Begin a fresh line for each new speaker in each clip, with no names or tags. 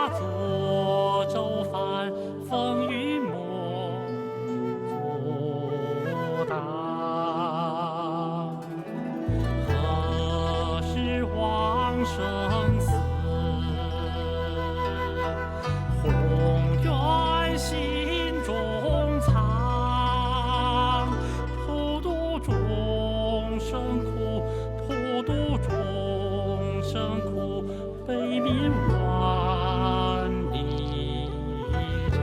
坐舟翻风雨莫阻挡。何时往生死？宏愿心中藏，普度众生苦，普度众生苦，悲悯万里长。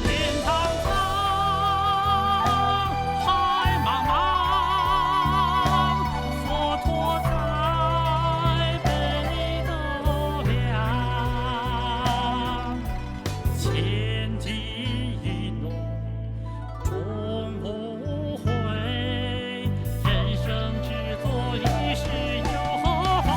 天苍苍，海茫茫，佛陀在北斗量，千机一动终无悔，人生只做一世又何妨？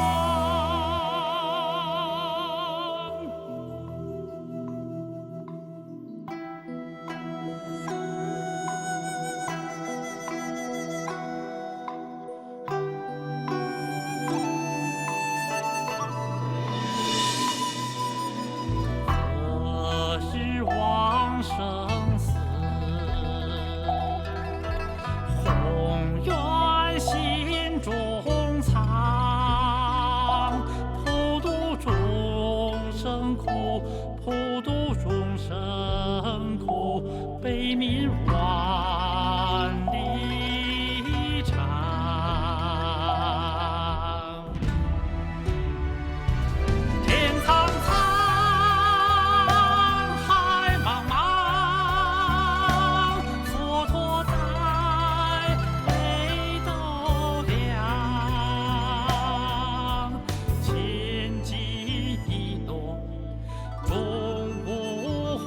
何时往生死？宏愿心中藏，普度众生苦，普度众生苦，悲悯万里长。天苍苍，海茫茫，佛陀在北斗量，千机一动终无悔，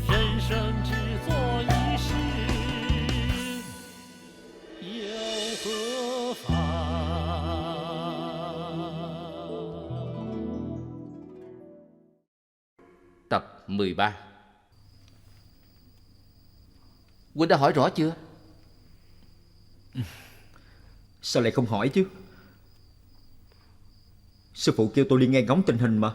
人生只做一世又何妨？Tập
13. Huynh đã hỏi rõ chưa?
Sao lại không hỏi chứ? Sư phụ kêu tôi đi nghe ngóng tình hình mà.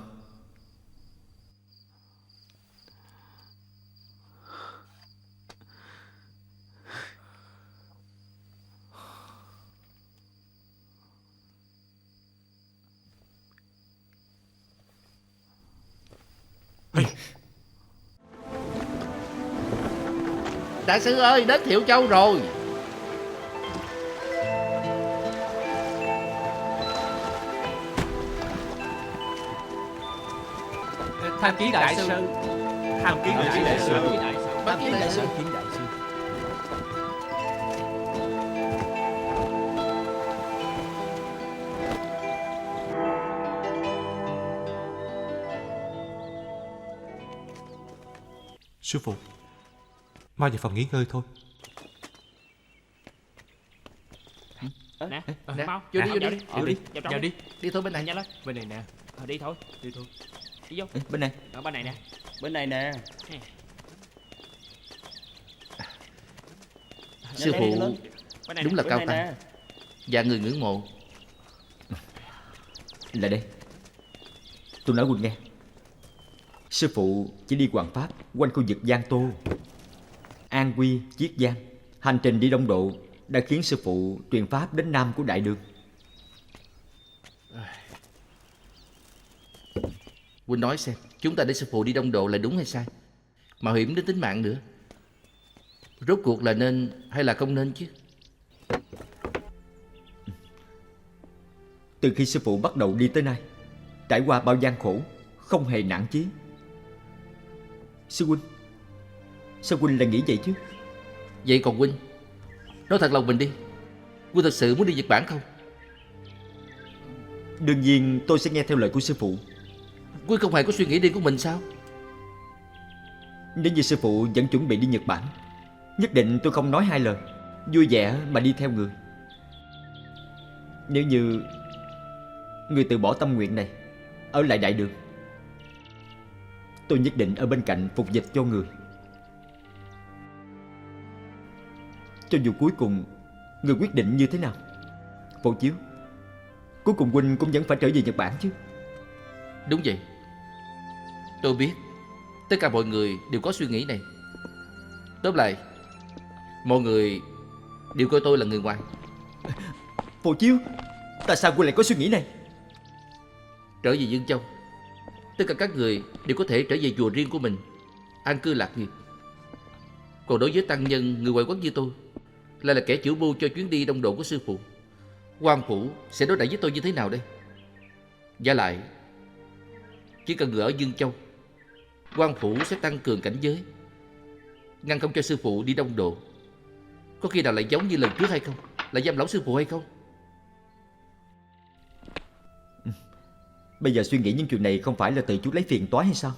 Đại sư ơi, đến Thiệu Châu rồi.
Tham kiến đại sư. Tham kiến đại sư.
Bái kiến đại sư.
Sư phụ, mau về phòng nghỉ ngơi thôi.
Nè,
Nè,
mau
vô đi, vô đi,
vào đi,
Vào đi.
Đi thôi bên này.
nhanh lên.
Bên này nè.
Đi thôi,
Đi thôi.
đi vô.
Bên này.
Ở bên này nè.
Bên này nè.
Sư
Lên,
phụ
lên.
Bên này
đúng
nè.
là
Bên
cao
này
tăng
nè.
và người ngưỡng mộ.
Lại đây. Tôi nói Huynh nghe. Sư phụ chỉ đi hoằng pháp quanh khu vực Giang Tô, An Quy, Chiết Giang. Hành trình đi Đông Độ đã khiến sư phụ truyền pháp đến Nam của Đại Đường.
Huynh nói xem, chúng ta để sư phụ đi Đông Độ là đúng hay sai? Mạo hiểm đến tính mạng nữa. Rốt cuộc là nên hay là không nên chứ?
Từ khi sư phụ bắt đầu đi tới nay, trải qua bao gian khổ, không hề nản chí. Sư huynh, sao huynh lại nghĩ vậy chứ?
Vậy còn huynh, nói thật lòng mình đi, huynh thật sự muốn đi Nhật Bản không?
Đương nhiên tôi sẽ nghe theo lời của sư phụ.
Huynh không hề có suy nghĩ riêng của mình sao?
Nếu như sư phụ vẫn chuẩn bị đi Nhật Bản, nhất định tôi không nói hai lời, vui vẻ mà đi theo người. Nếu như người từ bỏ tâm nguyện này, ở lại Đại Đường, tôi nhất định ở bên cạnh phục dịch cho người. Cho dù cuối cùng người quyết định như thế nào, Phổ Chiếu, cuối cùng huynh cũng vẫn phải trở về Nhật Bản chứ?
Đúng vậy. Tôi biết tất cả mọi người đều có suy nghĩ này. Tóm lại, mọi người đều coi tôi là người ngoài.
Phổ Chiếu, tại sao huynh lại có suy nghĩ này?
Trở về Dương Châu, tất cả các người đều có thể trở về chùa riêng của mình, an cư lạc nghiệp. Còn đối với tăng nhân người ngoại quốc như tôi, lại là kẻ chủ mưu cho chuyến đi đông độ của sư phụ, quan phủ sẽ đối đãi với tôi như thế nào đây? Giả lại, chỉ cần người ở Dương Châu, quan phủ sẽ tăng cường cảnh giới, ngăn không cho sư phụ đi đông độ. Có khi nào lại giống như lần trước hay không? Lại giam lỏng sư phụ hay không?
Bây giờ suy nghĩ những chuyện này không phải là tự chuốc lấy phiền toái hay sao?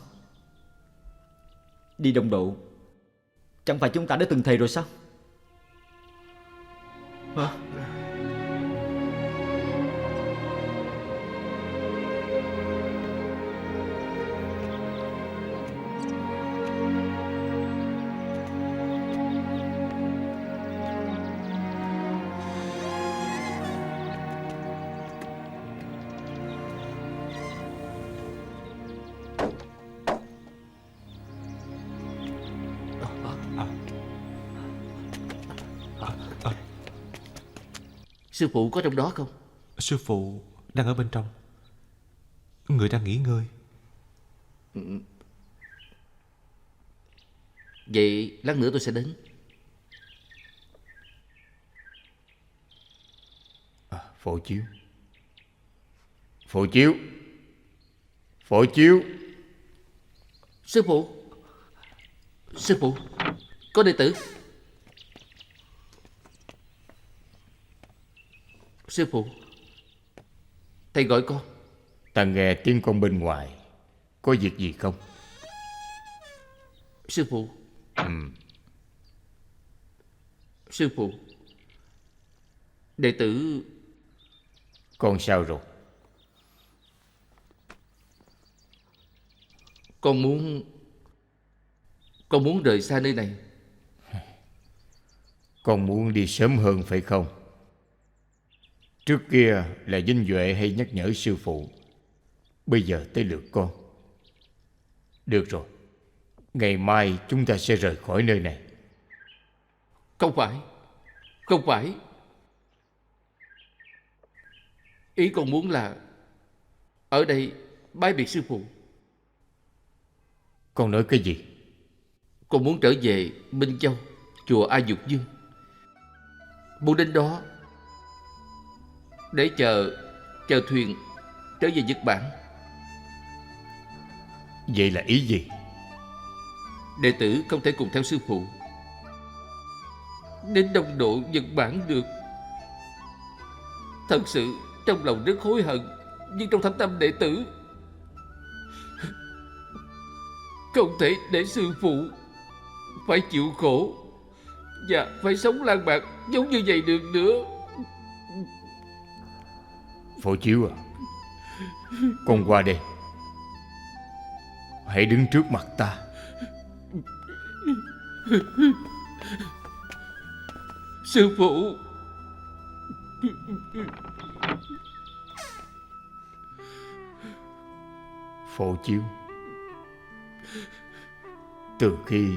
Đi đông độ, chẳng phải chúng ta đã từng thề rồi sao? Hả?
Sư phụ có trong đó không?
Sư phụ đang ở bên trong. Người đang nghỉ ngơi.
Vậy lát nữa tôi sẽ đến.
Phổ Chiếu, Phổ Chiếu, Phổ Chiếu.
Sư phụ, sư phụ, có đệ tử. Sư phụ, thầy gọi con.
Ta nghe tiếng con bên ngoài. Có việc gì không?
Sư phụ, sư phụ, đệ tử.
Con sao rồi?
Con muốn rời xa nơi này.
Con muốn đi sớm hơn phải không? Trước kia là Vinh Duệ hay nhắc nhở sư phụ, bây giờ tới lượt con. Được rồi, ngày mai chúng ta sẽ rời khỏi nơi này.
Không phải, không phải. Ý con muốn là ở đây bái biệt sư phụ.
Con nói cái gì?
Con muốn trở về Minh Châu, chùa A Dục Dương. Muốn đến đó để chờ thuyền trở về Nhật Bản.
Vậy là ý gì?
Đệ tử không thể cùng theo sư phụ đến đông độ Nhật Bản được. Thật sự trong lòng rất hối hận, nhưng trong thâm tâm đệ tử không thể để sư phụ phải chịu khổ và phải sống lang bạc giống như vậy được nữa.
Phổ Chiếu à, con qua đây. Hãy đứng trước mặt ta.
Sư phụ,
Phổ Chiếu, từ khi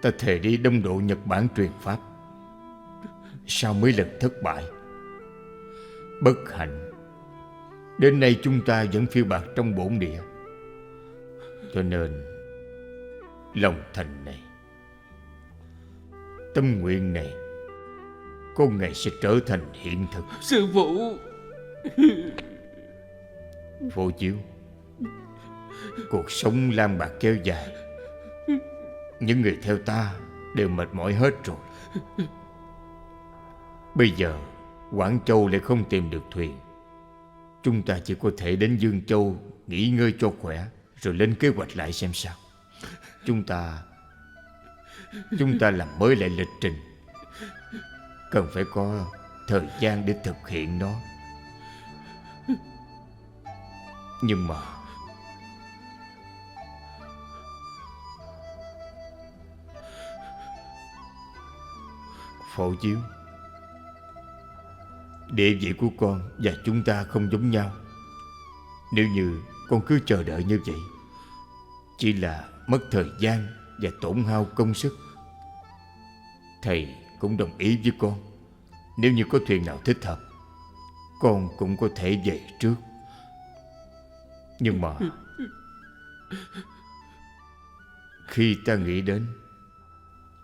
ta thề đi đông độ Nhật Bản truyền pháp, sau mấy lần thất bại, bất hạnh, đến nay chúng ta vẫn phiêu bạt trong bổn địa. Cho nên lòng thành này, tâm nguyện này có ngày sẽ trở thành hiện thực.
sư phụ.
Phổ Chiếu, cuộc sống lang bạc kéo dài, những người theo ta đều mệt mỏi hết rồi. Bây giờ Quảng Châu lại không tìm được thuyền. Chúng ta chỉ có thể đến Dương Châu nghỉ ngơi cho khỏe, rồi lên kế hoạch lại xem sao. Chúng ta làm mới lại lịch trình, cần phải có thời gian để thực hiện nó. Nhưng mà Phổ Chiếu, địa vị của con và chúng ta không giống nhau. Nếu như con cứ chờ đợi như vậy, chỉ là mất thời gian và tổn hao công sức. Thầy cũng đồng ý với con. Nếu như có thuyền nào thích hợp, con cũng có thể về trước. Nhưng mà khi ta nghĩ đến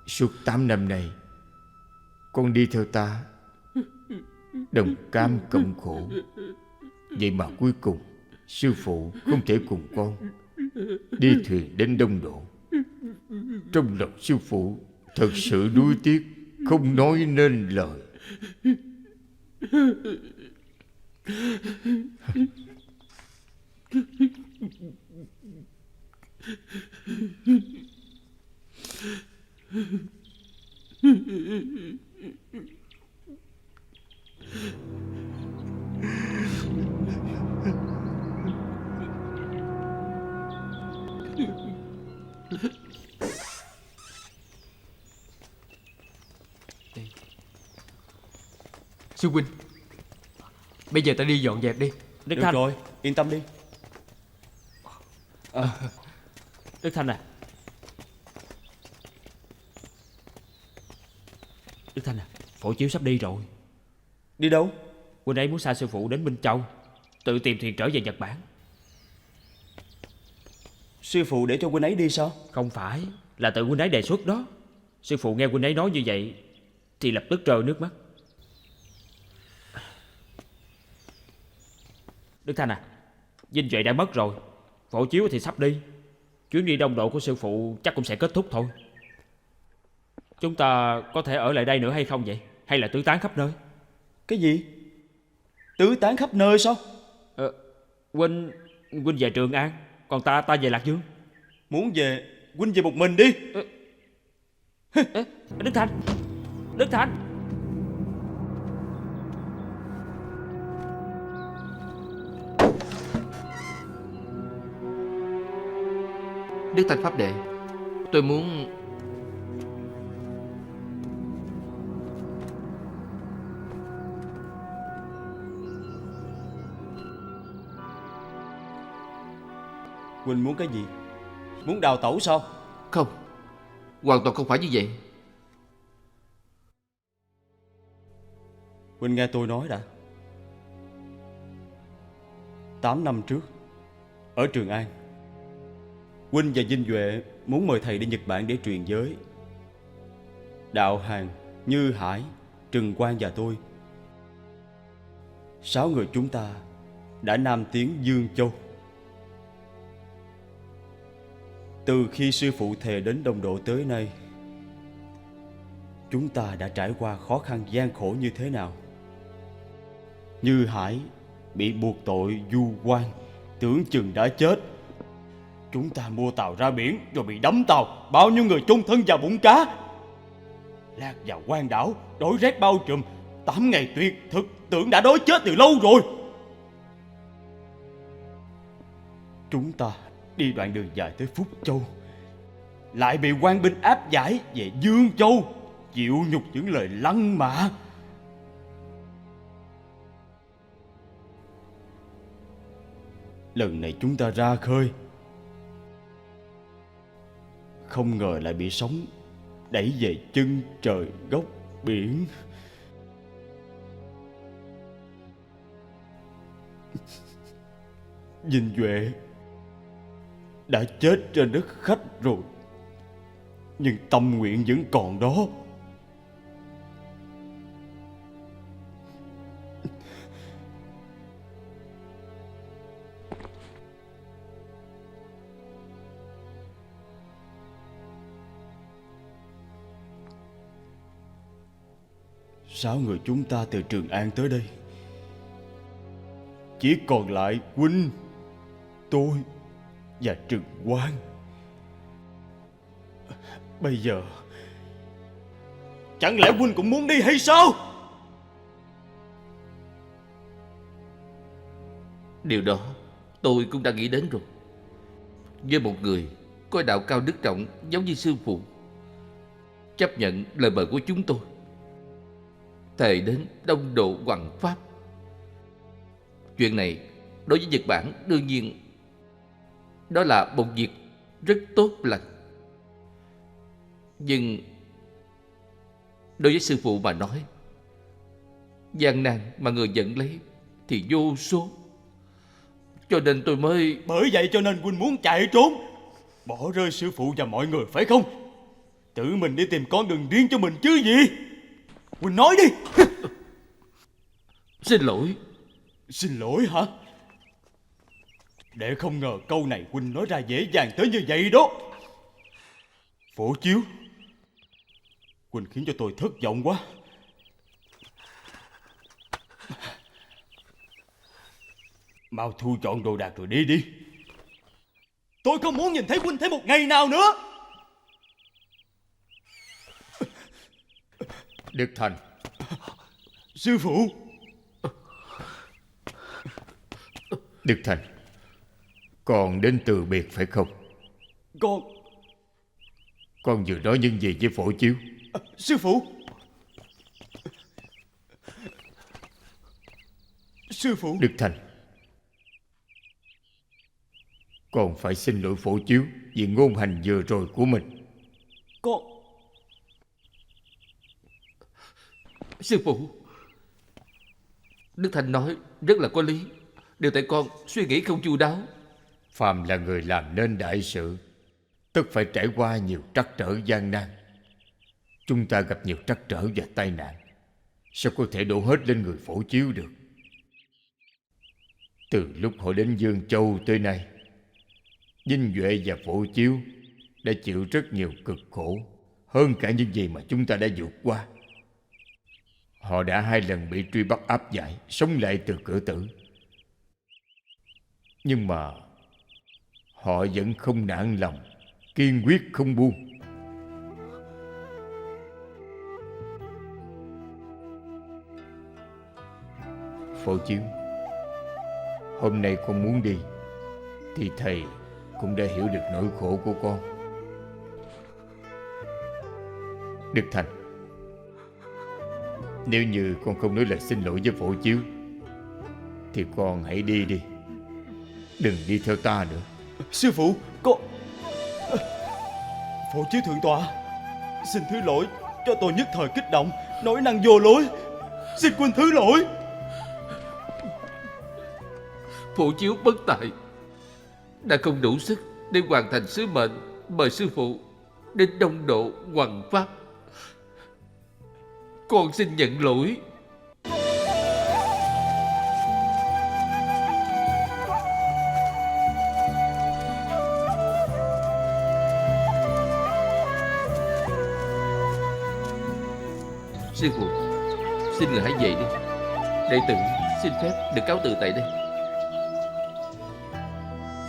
suốt 8 năm nay con đi theo ta, đồng cam cộng khổ, vậy mà cuối cùng sư phụ không thể cùng con đi thuyền đến Đông Độ. Trong lòng sư phụ thật sự nuối tiếc không nói nên lời.
Sư huynh, bây giờ ta đi dọn dẹp đi.
Đức
Được
Thanh.
rồi, yên tâm đi.
Đức Thanh à. Đức Thanh à, Phổ Chiếu sắp đi rồi.
Đi đâu?
Huynh ấy muốn sai sư phụ đến Minh Châu, tự tìm thuyền trở về Nhật Bản.
Sư phụ để cho huynh ấy đi sao?
Không phải, là tự huynh ấy đề xuất đó. Sư phụ nghe huynh ấy nói như vậy thì lập tức rơi nước mắt. Đức Thanh à, Vinh Duệ đã mất rồi, Phổ Chiếu thì sắp đi. Chuyến đi Đông Độ của sư phụ chắc cũng sẽ kết thúc thôi. Chúng ta có thể ở lại đây nữa hay không vậy? Hay là tứ tán khắp nơi?
Cái gì? Tứ tán khắp nơi sao?
Huynh về Trường An, còn ta về Lạc Dương.
Muốn về, huynh về một mình đi.
Đức Thanh, Đức Thanh.
Đức Thanh Pháp Đệ, tôi muốn...
Huynh muốn cái gì? Muốn đào tẩu sao?
Không, hoàn toàn không phải như vậy.
Huynh nghe tôi nói đã. 8 năm trước, ở Trường An, huynh và Vinh Duệ muốn mời thầy đi Nhật Bản để truyền giới. Đạo Hàn, Như Hải, Trừng Quang và tôi, 6 người chúng ta đã nam tiến Dương Châu. Từ khi sư phụ thề đến Đông Độ tới nay, chúng ta đã trải qua khó khăn gian khổ như thế nào. Như Hải bị buộc tội du quan, tưởng chừng đã chết. Chúng ta mua tàu ra biển rồi bị đắm tàu, bao nhiêu người chung thân vào bụng cá. Lạc vào quan đảo, đói rét bao trùm, 8 ngày tuyệt thực, tưởng đã đói chết từ lâu rồi. Chúng ta đi đoạn đường dài tới Phúc Châu, lại bị quan binh áp giải về Dương Châu, chịu nhục những lời lăng mạ. Lần này chúng ta ra khơi, không ngờ lại bị sóng đẩy về chân trời góc biển. Vinh Duệ đã chết trên đất khách rồi, nhưng tâm nguyện vẫn còn đó. Sáu người chúng ta từ Trường An tới đây, chỉ còn lại huynh, tôi và Trừng Quang. Bây giờ chẳng lẽ huynh cũng muốn đi hay sao?
Điều đó tôi cũng đã nghĩ đến rồi. Với một người có đạo cao đức trọng giống như sư phụ, chấp nhận lời mời của chúng tôi, thề đến đông độ hoằng pháp. Chuyện này đối với Nhật Bản đương nhiên đó là một việc rất tốt lành. Nhưng đối với sư phụ mà nói, gian nan mà người nhận lấy thì vô số. Cho nên tôi mới...
Bởi vậy cho nên huynh muốn chạy trốn, bỏ rơi sư phụ và mọi người phải không? Tự mình đi tìm con đường riêng cho mình chứ gì. Huynh nói đi.
Xin lỗi.
Xin lỗi hả? Để không ngờ câu này huynh nói ra dễ dàng tới như vậy đó. Phổ Chiếu, huynh khiến cho tôi thất vọng quá. Mau thu dọn đồ đạc rồi đi đi. Tôi không muốn nhìn thấy huynh thêm một ngày nào nữa.
Đức Thành.
Sư phụ.
Đức Thành, con đến từ biệt phải không? Con vừa nói những gì với Phổ Chiếu?
Sư phụ. Sư phụ.
Đức Thành, con phải xin lỗi Phổ Chiếu vì ngôn hành vừa rồi của mình.
Sư phụ, Đức Thành nói rất là có lý. Đều tại con suy nghĩ không chu đáo.
Phàm là người làm nên đại sự, tất phải trải qua nhiều trắc trở gian nan. Chúng ta gặp nhiều trắc trở và tai nạn, sao có thể đổ hết lên người Phổ Chiếu được? Từ lúc họ đến Dương Châu tới nay, Vinh Duệ và Phổ Chiếu đã chịu rất nhiều cực khổ, hơn cả những gì mà chúng ta đã vượt qua. Họ đã 2 lần bị truy bắt áp giải, sống lại từ cửa tử. Nhưng mà họ vẫn không nản lòng, kiên quyết không buông. Phổ Chiếu, hôm nay con muốn đi thì thầy cũng đã hiểu được nỗi khổ của con. Đức Thành, nếu như con không nói lời xin lỗi với Phổ Chiếu thì con hãy đi đi, đừng đi theo ta nữa.
Sư phụ, con... Phổ Chiếu thượng tọa, xin thứ lỗi cho tôi nhất thời kích động, nói năng vô lối. Xin huynh thứ lỗi.
Phổ Chiếu bất tại, đã không đủ sức để hoàn thành sứ mệnh mời sư phụ đến đông độ hoằng pháp. Con xin nhận lỗi. Sư phụ, xin người hãy về đi. Đệ tử xin phép được cáo từ tại đây.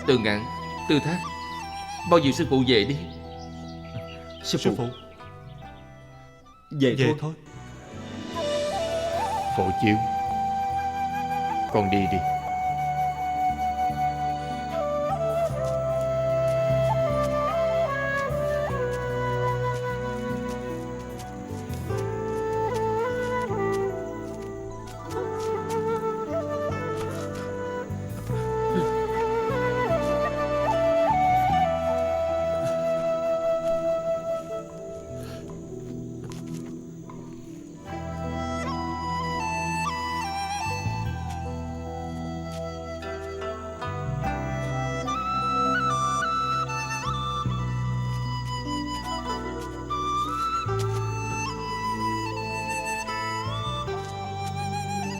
Từ Ngạn, Tư Thác, bao giờ sư phụ về đi.
Sư phụ.
Về thôi.
Phổ Chiếu, con đi đi.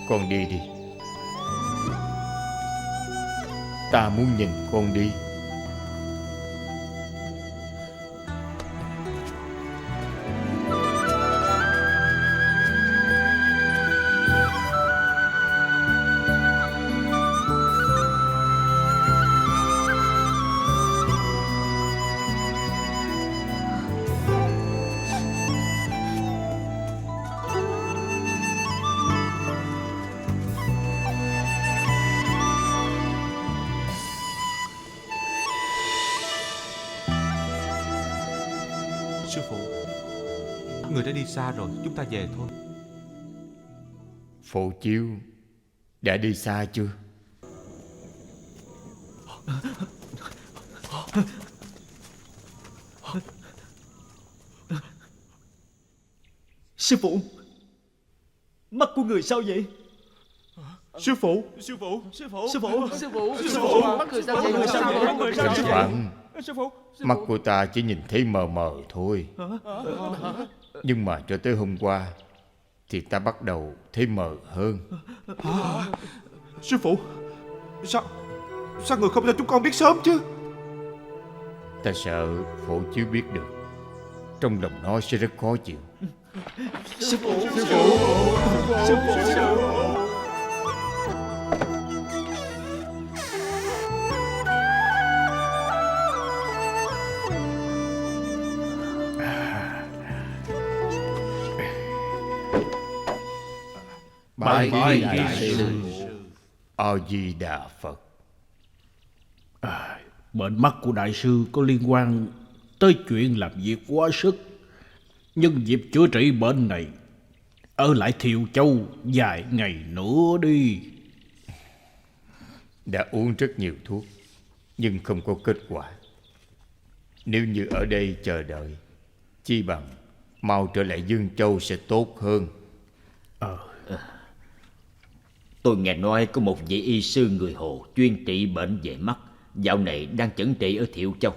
Con đi đi. Ta muốn nhìn con đi.
Sư phụ, người đã đi xa rồi, chúng ta về thôi.
Phổ Chiếu đã đi xa chưa?
Sư phụ, mắt của người sao vậy?
Sư phụ.
Sư phụ.
Sư phụ, mắt người sao vậy?
Thỉnh thoảng
Sư phụ.
mắt của ta chỉ nhìn thấy mờ mờ thôi. Nhưng mà cho tới hôm qua thì ta bắt đầu thấy mờ hơn.
Sư phụ, sao người không cho chúng con biết sớm chứ?
Ta sợ Phổ Chiếu biết được, trong lòng nó sẽ rất khó chịu.
Sư phụ. Sư phụ. Sư phụ.
Bái
Bái
kiến
đại sư.
A Di Đà Phật.
Bệnh mắt của đại sư có liên quan tới chuyện làm việc quá sức. Nhân dịp chữa trị bệnh này, ở lại Thiệu Châu vài ngày nữa đi.
Đã uống rất nhiều thuốc nhưng không có kết quả. Nếu như ở đây chờ đợi, chi bằng mau trở lại Dương Châu sẽ tốt hơn.
Tôi nghe nói có một vị y sư người Hồ chuyên trị bệnh về mắt, dạo này đang chẩn trị ở Thiệu Châu.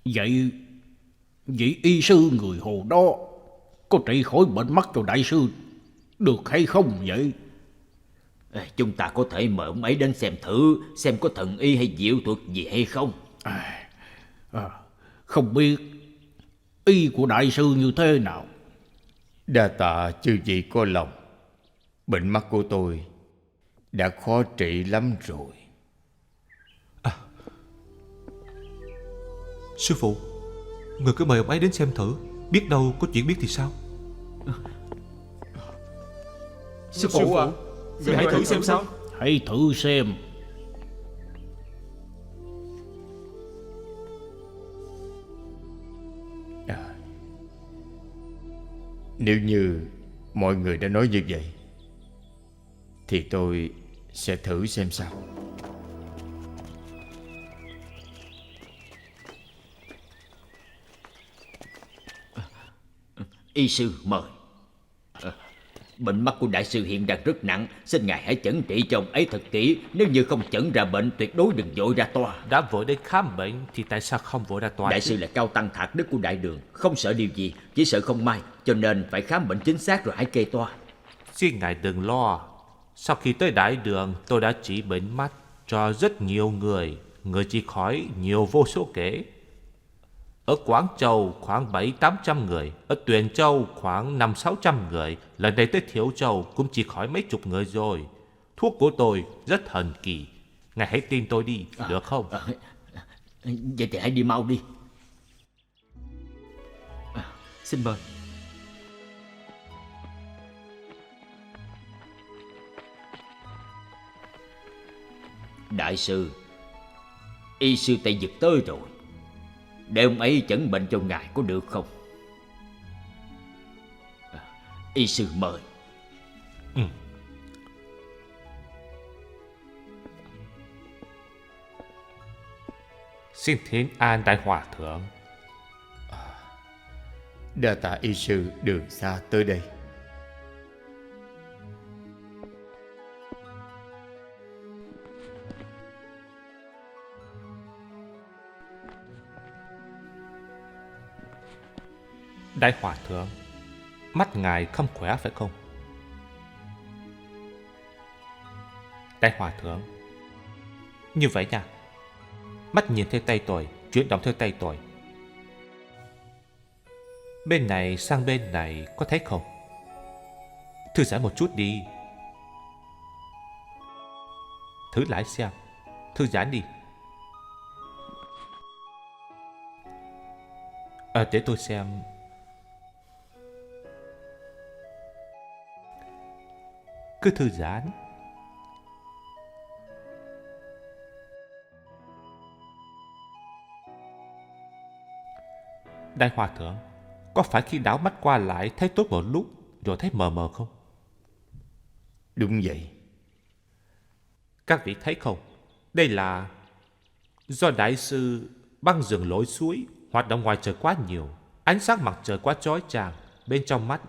Vậy vị y sư người Hồ đó có trị khỏi bệnh mắt cho đại sư được hay không vậy?
Chúng ta có thể mời ông ấy đến xem thử, xem có thần y hay diệu thuật gì hay không.
Không biết y của đại sư như thế nào?
Đa tạ chư vị có lòng. Bệnh mắt của tôi đã khó trị lắm rồi.
Sư phụ, người cứ mời ông ấy đến xem thử, biết đâu có chuyện biết thì sao?
Sư phụ à, người hãy thử xem sao.
Hãy thử xem.
Nếu như mọi người đã nói như vậy thì tôi sẽ thử xem sao.
Y sư mời. Bệnh mắt của đại sư hiện đang rất nặng, xin ngài hãy chẩn trị cho ông ấy thật kỹ. Nếu như không chẩn ra bệnh, tuyệt đối đừng vội ra toa.
Đã vội đến khám bệnh thì tại sao không vội ra tòa?
Đại sư là cao tăng thạc đức của đại đường, không sợ điều gì, chỉ sợ không may, cho nên phải khám bệnh chính xác rồi hãy kê toa.
Xin ngài đừng lo. Sau khi tới đại đường, tôi đã trị bệnh mắt cho rất nhiều người. Người chỉ khỏi nhiều vô số kể. Ở Quảng Châu khoảng 700-800 người, ở Tuyền Châu khoảng 500-600 người, lần này tới Thiệu Châu cũng chỉ khỏi mấy chục người rồi. Thuốc của tôi rất thần kỳ, ngài hãy tin tôi đi, được không?
Vậy thì hãy đi mau đi. Xin mời. Đại sư, y sư Tây Dực tới rồi. Để ông ấy chẩn bệnh cho ngài có được không? Y sư mời.
Xin thỉnh an đại hòa thượng.
Đa tạ y sư đường xa tới đây.
Đại hòa thượng, mắt ngài không khỏe phải không? Đại hòa thượng, như vậy nha. Mắt nhìn theo tay tôi, chuyển động theo tay tôi. Bên này sang bên này có thấy không? Thư giãn một chút đi. Thử lại xem. Thư giãn đi. Để tôi xem. Cứ thư giãn. Đại hòa thượng, Có phải khi đảo mắt qua lại thấy tốt một lúc rồi thấy mờ mờ không?
Đúng vậy.
Các vị thấy không? Đây là do đại sư băng rừng lội suối, hoạt động ngoài trời quá nhiều, ánh sáng mặt trời quá chói chang, bên trong mắt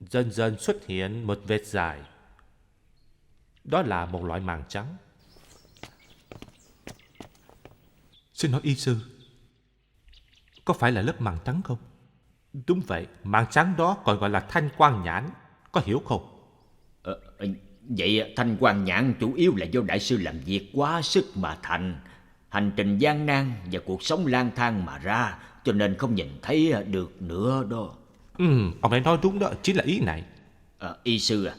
dần dần xuất hiện một vệt dài. Đó là một loại màng trắng. Xin hỏi y sư, có phải là lớp màng trắng không? Đúng vậy, màng trắng đó còn gọi là thanh quang nhãn, có hiểu không?
Vậy thanh quang nhãn chủ yếu là do đại sư làm việc quá sức mà thành, hành trình gian nan và cuộc sống lang thang mà ra, cho nên không nhìn thấy được nữa đó.
Ông ấy nói đúng đó, chính là ý này.
Y sư à,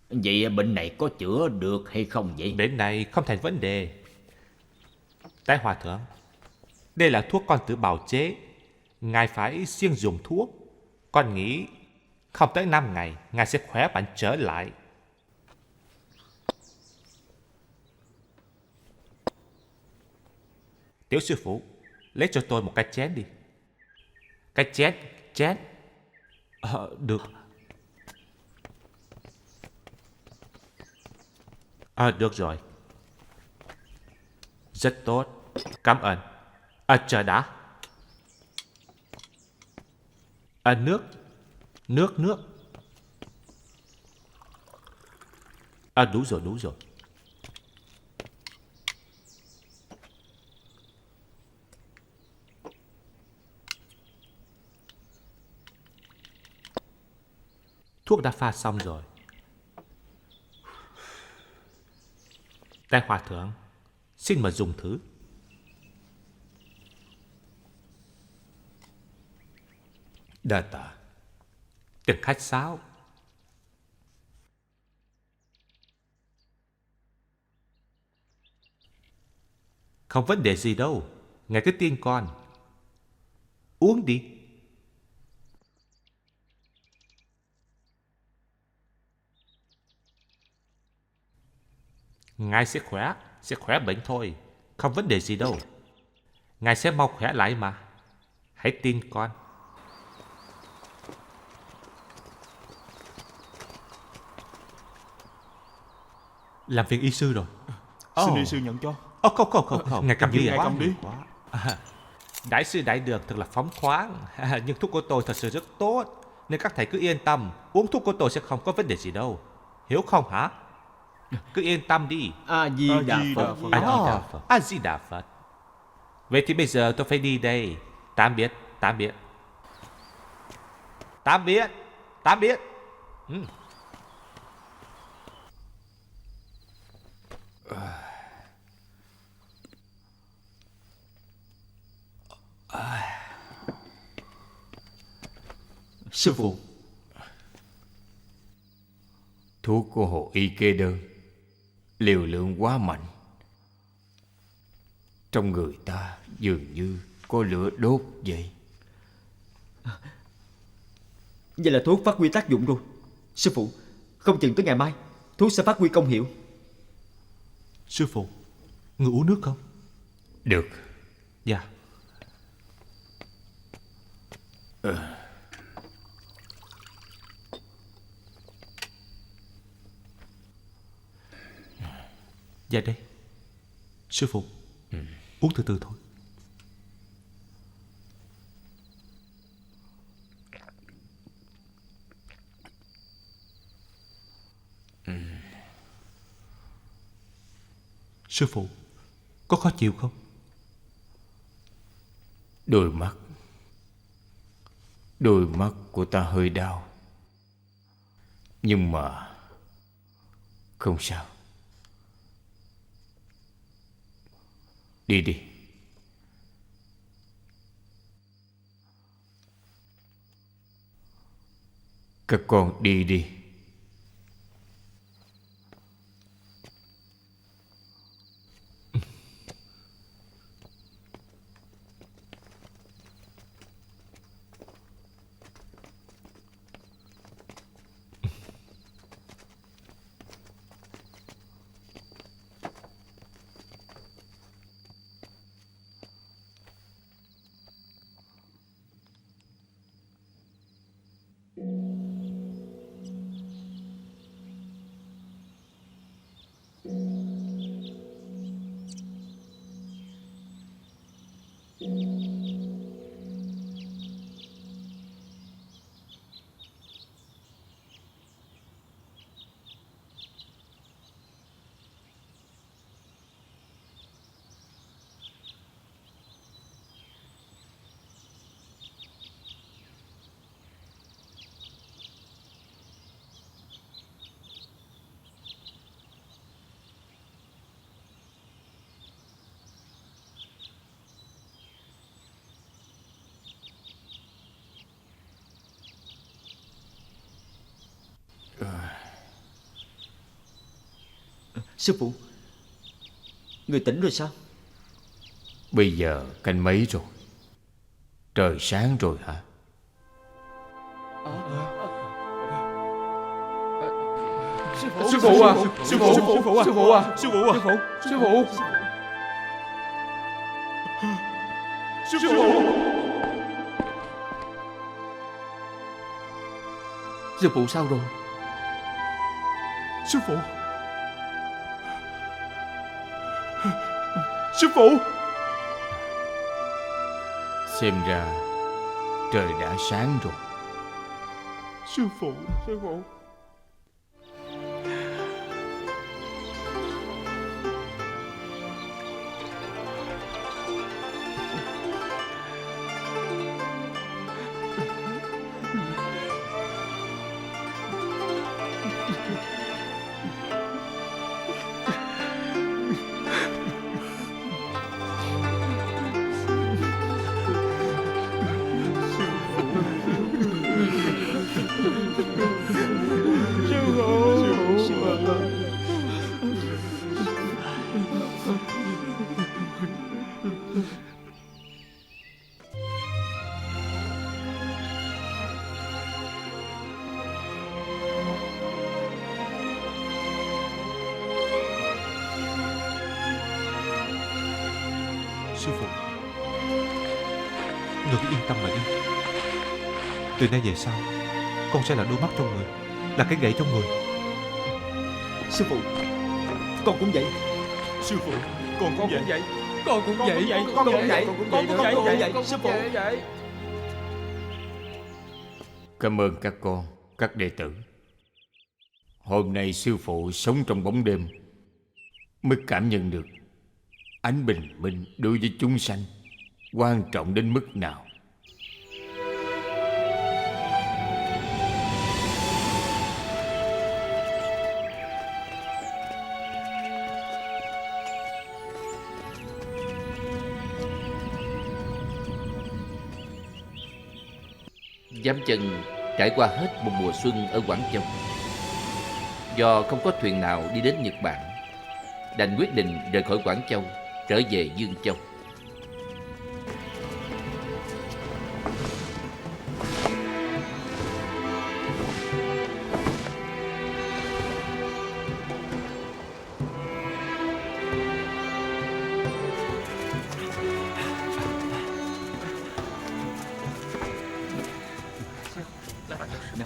vậy bệnh này có chữa được hay không vậy?
Bệnh này không thành vấn đề. Đại hòa thượng, đây là thuốc con tự bào chế, ngài phải siêng dùng thuốc. Con nghĩ không tới 5 ngày ngài sẽ khỏe mạnh trở lại. Tiểu sư phụ, lấy cho tôi một cái chén đi. Cái chén. Được. Được rồi. Rất tốt, cảm ơn. Chờ đã. Nước. Đủ rồi. Thuốc đã pha xong rồi. Đại hòa thượng, xin mời dùng thử.
Đa tạ.
Đừng khách sáo. Không vấn đề gì đâu, ngài cứ tin con. Uống đi. Ngài sẽ khỏe bệnh thôi, không vấn đề gì đâu. Ngài sẽ mau khỏe lại mà. Hãy tin con. Làm phiền y sư rồi.
Xin y sư nhận cho.
Không. Ngài cầm
đi.
Đại sư đại đường thật là phóng khoáng. Nhưng thuốc của tôi thật sự rất tốt, nên các thầy cứ yên tâm, uống thuốc của tôi sẽ không có vấn đề gì đâu. Hiểu không hả? Cứ yên tâm đi.
A Di Đà Phật.
A Di Đà Phật. Vậy thì bây giờ tôi phải đi đây. Tạm biệt.
Sư phụ,
Thuốc của Hồ Y kê đơn liều lượng quá mạnh, trong người ta dường như có lửa đốt vậy.
vậy là thuốc phát huy tác dụng rồi. Sư phụ, không chừng tới ngày mai thuốc sẽ phát huy công hiệu.
Sư phụ, người uống nước không?
Được.
Dạ. Dạ đây. Sư phụ, uống từ từ thôi. Sư phụ, có khó chịu không?
Đôi mắt của ta hơi đau, nhưng mà không sao. Đi đi. Các con đi đi.
Sư phụ, người tỉnh rồi sao?
Bây giờ canh mấy rồi? Trời sáng rồi hả?
Sư phụ à! Sư phụ! Sư phụ à! Sư phụ à! Sư phụ à! Sư phụ! Sư phụ!
Sư phụ sao rồi?
Sư phụ! Sư phụ!
Xem ra trời đã sáng rồi.
Sư phụ! Sư phụ! Sư phụ, người cứ yên tâm mà đi. Từ nay về sau, con sẽ là đôi mắt trong người, là cái gậy trong người.
Sư phụ, con cũng vậy.
Sư phụ, con cũng vậy.
Con cũng vậy.
Con cũng vậy. Con cũng vậy. Sư phụ.
Cảm ơn các con, các đệ tử. Hôm nay sư phụ sống trong bóng đêm mới cảm nhận được ánh bình minh đối với chúng sanh quan trọng đến mức nào.
Giám chân trải qua hết một mùa xuân ở Quảng Châu. Do không có thuyền nào đi đến Nhật Bản, đành quyết định rời khỏi Quảng Châu trở về Dương Châu.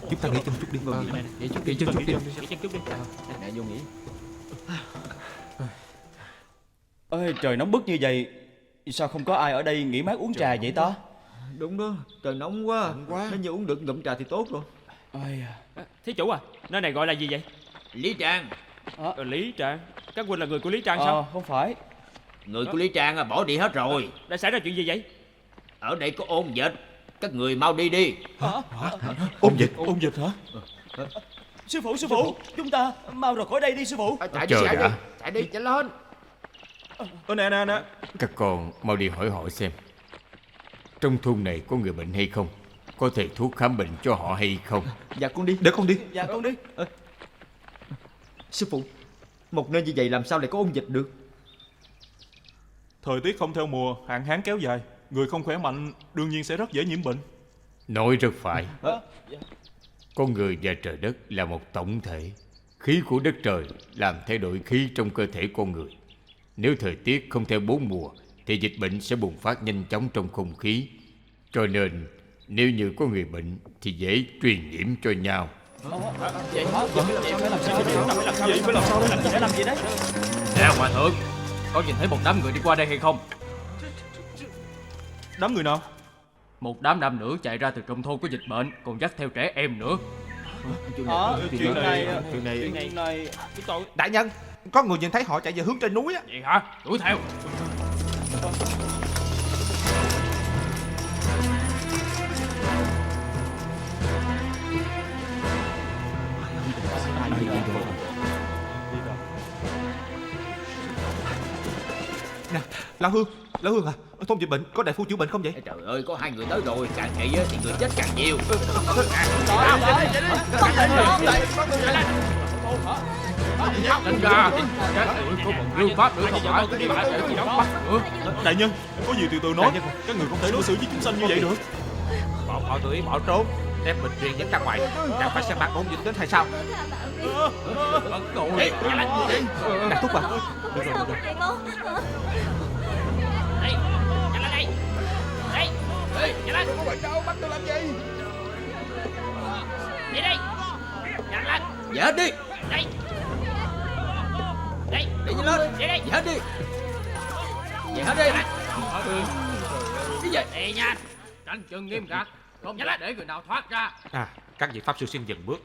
Chúng ta nghỉ chân chút đi. Nghỉ chân chút đi.
Nè, vô nghỉ.
Ơi, trời nóng bức như vậy, sao không có ai ở đây nghỉ mát uống trà vậy ta?
Đúng đó, trời nóng quá. Nếu như uống được ngụm trà thì tốt rồi.
Thí chủ à, nơi này gọi là gì vậy?
Lý Trang.
Lý Trang? Các huynh là người của Lý Trang sao?
Không phải.
Người của Lý Trang bỏ đi hết rồi.
Đã xảy ra chuyện gì vậy?
Ở đây có ôn dịch, các người mau đi đi.
Ôn dịch hả?
Sư phụ, chúng ta mau rời khỏi đây đi sư phụ.
Trời ạ,
Chạy đi, chạy lên.
Nè.
các con mau đi hỏi họ xem trong thôn này có người bệnh hay không, có thể thuốc khám bệnh cho họ hay không.
Dạ con đi.
Để con đi.
Dạ con đi.
Sư phụ, một nơi như vậy làm sao lại có ôn dịch được?
Thời tiết không theo mùa, hạn hán kéo dài, người không khỏe mạnh đương nhiên sẽ rất dễ nhiễm bệnh.
Nói rất phải. Con người và trời đất là một tổng thể. Khí của đất trời làm thay đổi khí trong cơ thể con người. Nếu thời tiết không theo bốn mùa thì dịch bệnh sẽ bùng phát nhanh chóng trong không khí. Cho nên nếu như có người bệnh thì dễ truyền nhiễm cho nhau.
Vậy hả? Vậy phải làm sao? Phải làm gì đấy?
Nè hòa thượng, có nhìn thấy một đám người đi qua đây hay không?
Đám người nào?
Một đám nam nữ chạy ra từ trong thôn có dịch bệnh, còn dắt theo trẻ em nữa.
Chuyện này
Chúng tôi...
Đại nhân, có người nhìn thấy họ chạy về hướng trên núi á.
Vậy hả? Đuổi theo.
Nè, Lão Hương,
Lão Hương à, thôn dịch bệnh có đại phu chữa bệnh không vậy?
Trời ơi, có 2 người tới rồi, càng chạy thì người chết càng nhiều.
Đánh ra. Có một phương pháp nữa không phải đi bại để gì đó.
Đại nhân, có gì từ từ nói. Các người không thể đối xử với chúng sanh như vậy được.
Bọn họ tự ý bỏ trốn, đem bệnh truyền dẫn ra ngoài. Chẳng phải sẽ bắt ôn dịch đến hay sao?
Đặt thuốc vào.
Được rồi.
Đây, nhanh lên đây. Đây, nhanh lên.
Không có bệnh đâu, bắt tôi làm gì?
Đi đây. Nhanh lên.
Dạ đi.
Đây. Đây.
Đi lên.
Đi đây.
Dạ đi. Dạ đi.
Đi về. Đi nhanh.
Canh chừng nghiêm ngặt, không thể để người nào thoát ra.
Các vị pháp sư xin dừng bước.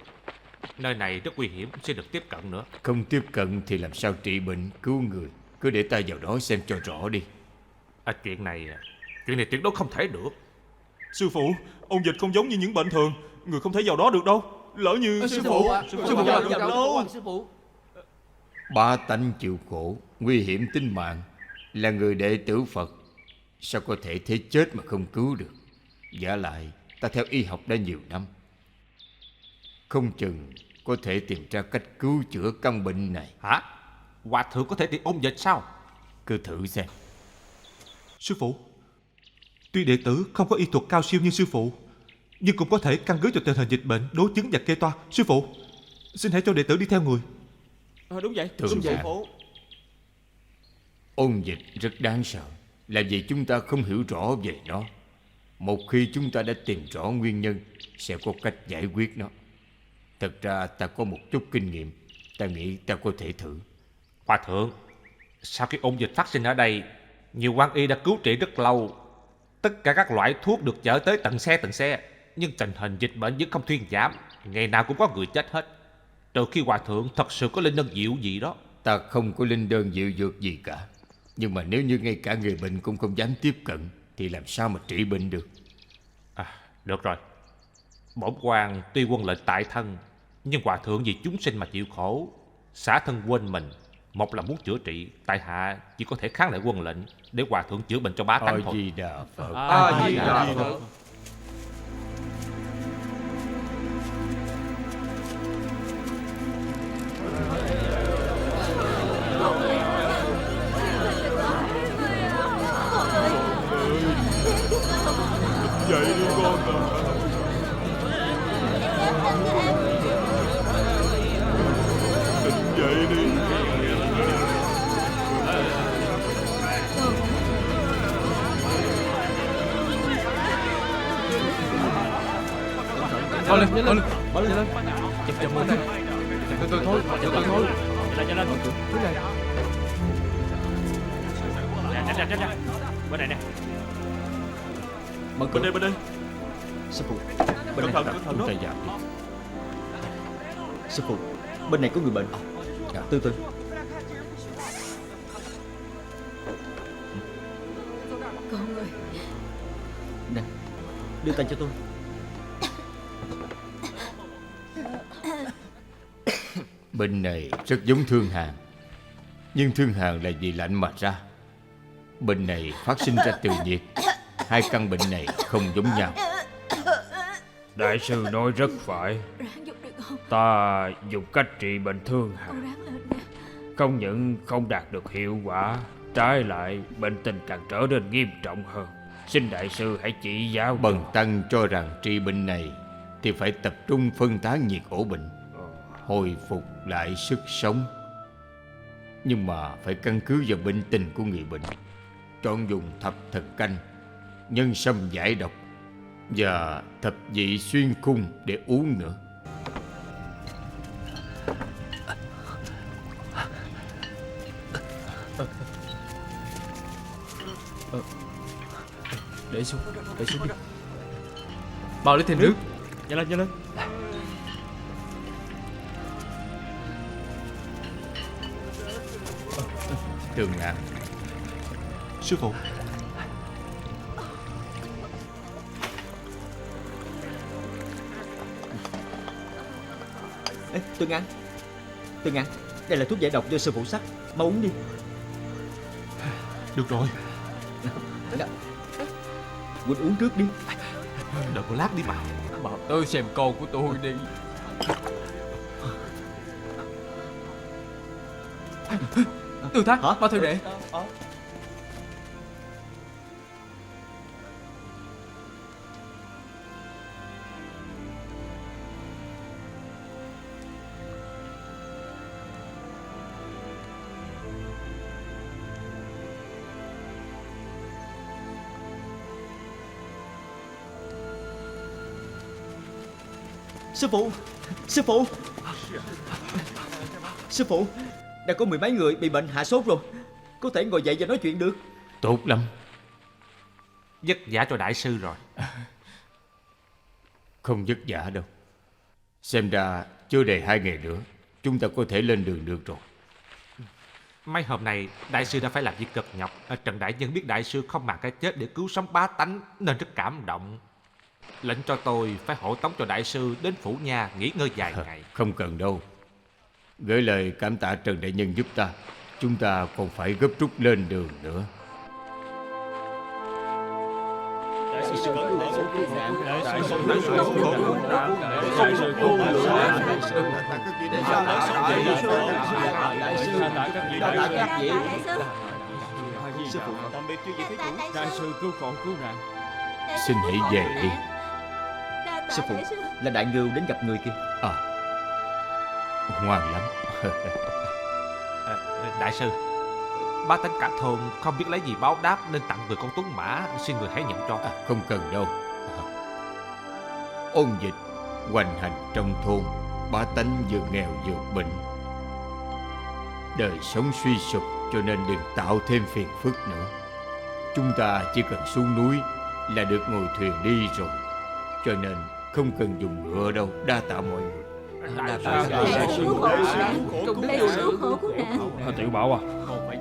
Nơi này rất nguy hiểm, xin được tiếp cận nữa.
Không tiếp cận thì làm sao trị bệnh cứu người. Cứ để ta vào đó xem cho rõ đi.
Chuyện này tuyệt đối không thể được.
Sư phụ, ôn dịch không giống như những bệnh thường. Người không thể vào đó được đâu. Lỡ như sư phụ vào được đâu.
Sư phụ.
Ba tánh chịu khổ, nguy hiểm tính mạng, là người đệ tử Phật, sao có thể thế chết mà không cứu được. Vả lại ta theo y học đã nhiều năm, không chừng có thể tìm ra cách cứu chữa căn bệnh này.
Hả? Hòa thượng có thể trị ôn dịch sao?
Cứ thử xem.
Sư phụ, tuy đệ tử không có y thuật cao siêu như sư phụ, nhưng cũng có thể căn cứ cho tình hình dịch bệnh, đối chứng và kê toa. Sư phụ, xin hãy cho đệ tử đi theo người.
Đúng vậy.
Thượng sư phụ, ôn dịch rất đáng sợ, là vì chúng ta không hiểu rõ về nó. Một khi chúng ta đã tìm rõ nguyên nhân, sẽ có cách giải quyết nó. Thật ra ta có một chút kinh nghiệm, ta nghĩ ta có thể thử.
Hòa thượng, sau khi ôn dịch phát sinh ở đây, nhiều quan y đã cứu trị rất lâu. Tất cả các loại thuốc được chở tới tận xe, nhưng tình hình dịch bệnh vẫn không thuyên giảm. Ngày nào cũng có người chết hết. Trừ khi hòa thượng thật sự có linh đơn diệu gì đó.
Ta không có linh đơn diệu dược gì cả. Nhưng mà nếu như ngay cả người bệnh cũng không dám tiếp cận, thì làm sao mà trị bệnh được?
Được rồi. Bổn quan tuy quân lệnh tại thân, nhưng hòa thượng vì chúng sinh mà chịu khổ, xả thân quên mình. Một là muốn chữa trị, tại hạ chỉ có thể kháng lại quân lệnh để hòa thượng chữa bệnh cho bá tánh thôi.
A Di Đà Phật.
A Di Đà Phật.
Dậy đi con à. Tỉnh dậy đi.
Lên, chậm một chút. Từ từ thôi.
Nhanh lên. Nhanh. Bên này nè.
Mở cửa.
Bên đây.
Sư phụ, bên
Cẩn
này.
thận đó.
Sư phụ, bên này có người bệnh. Từ từ.
Con ơi.
Nè, đưa tay cho tôi.
Bệnh này rất giống thương hàn, nhưng thương hàn là vì lạnh mà ra. Bệnh này phát sinh ra từ nhiệt. Hai căn bệnh này không giống nhau.
Đại sư nói rất phải.
Ráng giúp được không?
Ta dùng cách trị bệnh thương hàn,
Con ráng lên nha.
không những không đạt được hiệu quả, trái lại bệnh tình càng trở nên nghiêm trọng hơn. Xin đại sư hãy chỉ giáo.
Bần tăng cho rằng trị bệnh này thì phải tập trung phân tán nhiệt ổ bệnh, hồi phục lại sức sống. Nhưng mà phải căn cứ vào bệnh tình của người bệnh, chọn dùng thập thần canh, nhân sâm giải độc và thập vị xuyên khung để uống nữa.
Để xuống đi. Bao lấy thêm nước.
Nhanh lên.
Tường Ngạn.
Sư phụ,
Ê, Tương An, đây là thuốc giải độc do sư phụ sắc. Mau uống đi.
được rồi.
Huynh uống trước đi.
Đợi một lát đi mà.
Bảo tôi xem con của tôi đi. Tương Thác, Ba Thôi Đệ.
Sư phụ, sư phụ, sư phụ, đã có 10 mấy người bị bệnh hạ sốt rồi, có thể ngồi dậy và nói chuyện được.
Tốt lắm.
Vất vả cho đại sư rồi.
Không vất vả đâu. Xem ra chưa đầy 2 ngày nữa chúng ta có thể lên đường được rồi.
Mấy hôm nay đại sư đã phải làm việc cực nhọc. Trần đại nhân biết đại sư không màng cái chết để cứu sống bá tánh nên rất cảm động, lệnh cho tôi phải hộ tống cho đại sư đến phủ nhà nghỉ ngơi vài ngày.
Không cần đâu. Gửi lời cảm tạ Trần đại nhân giúp ta. Chúng ta còn phải gấp rút lên đường nữa.
Đại sư cứu khổ cứu nạn.
Xin hãy về đi.
Sư phụ, là Đại Ngưu đến gặp người kia.
Ngoan lắm.
Đại sư, bá tánh cả thôn không biết lấy gì báo đáp nên tặng người con tuấn mã, xin người hãy nhận cho.
Không cần đâu. Ôn dịch hoành hành trong thôn, bá tánh vừa nghèo vừa bệnh, đời sống suy sụp, cho nên đừng tạo thêm phiền phức nữa. Chúng ta chỉ cần xuống núi là được ngồi thuyền đi rồi, cho nên không cần dùng ngựa đâu. Đa tạ mọi người.
Đại sư cứu khổ cứu nạn.
Tiểu Bảo à,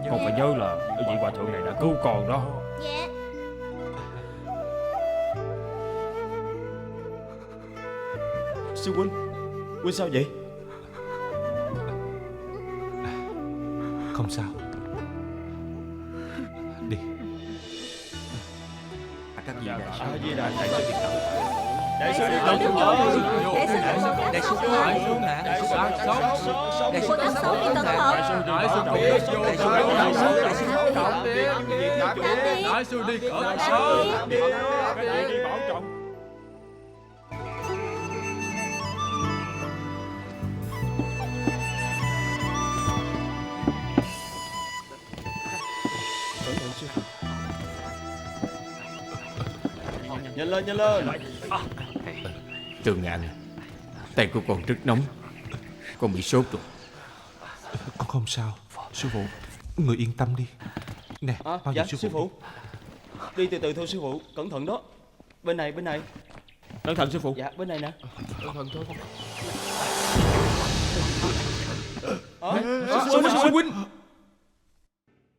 con phải nhớ là vị hòa thượng này đã cứu con đó.
Dạ.
Sư huynh, huynh sao vậy?
Không sao. Đi. Các vị đại sư.
Đại sư Điện Tử.
Đại sư Điện Tử. Đại sư cứu nạn. Đại sư cẩn thận.
Đại sư đi cỡ
Đi bảo trọng.
Nhanh lên, nhanh lên.
Tường Ngạn, tay của con rất nóng. Con bị sốt rồi.
Con không sao. Sư phụ, người yên tâm đi. Nè, bao
Dạ,
giờ
sư phụ. Đi từ từ thôi sư phụ, cẩn thận đó. Bên này, bên này.
Cẩn thận sư phụ.
Dạ, bên này nè.
Cẩn thận thôi.
Sư huynh.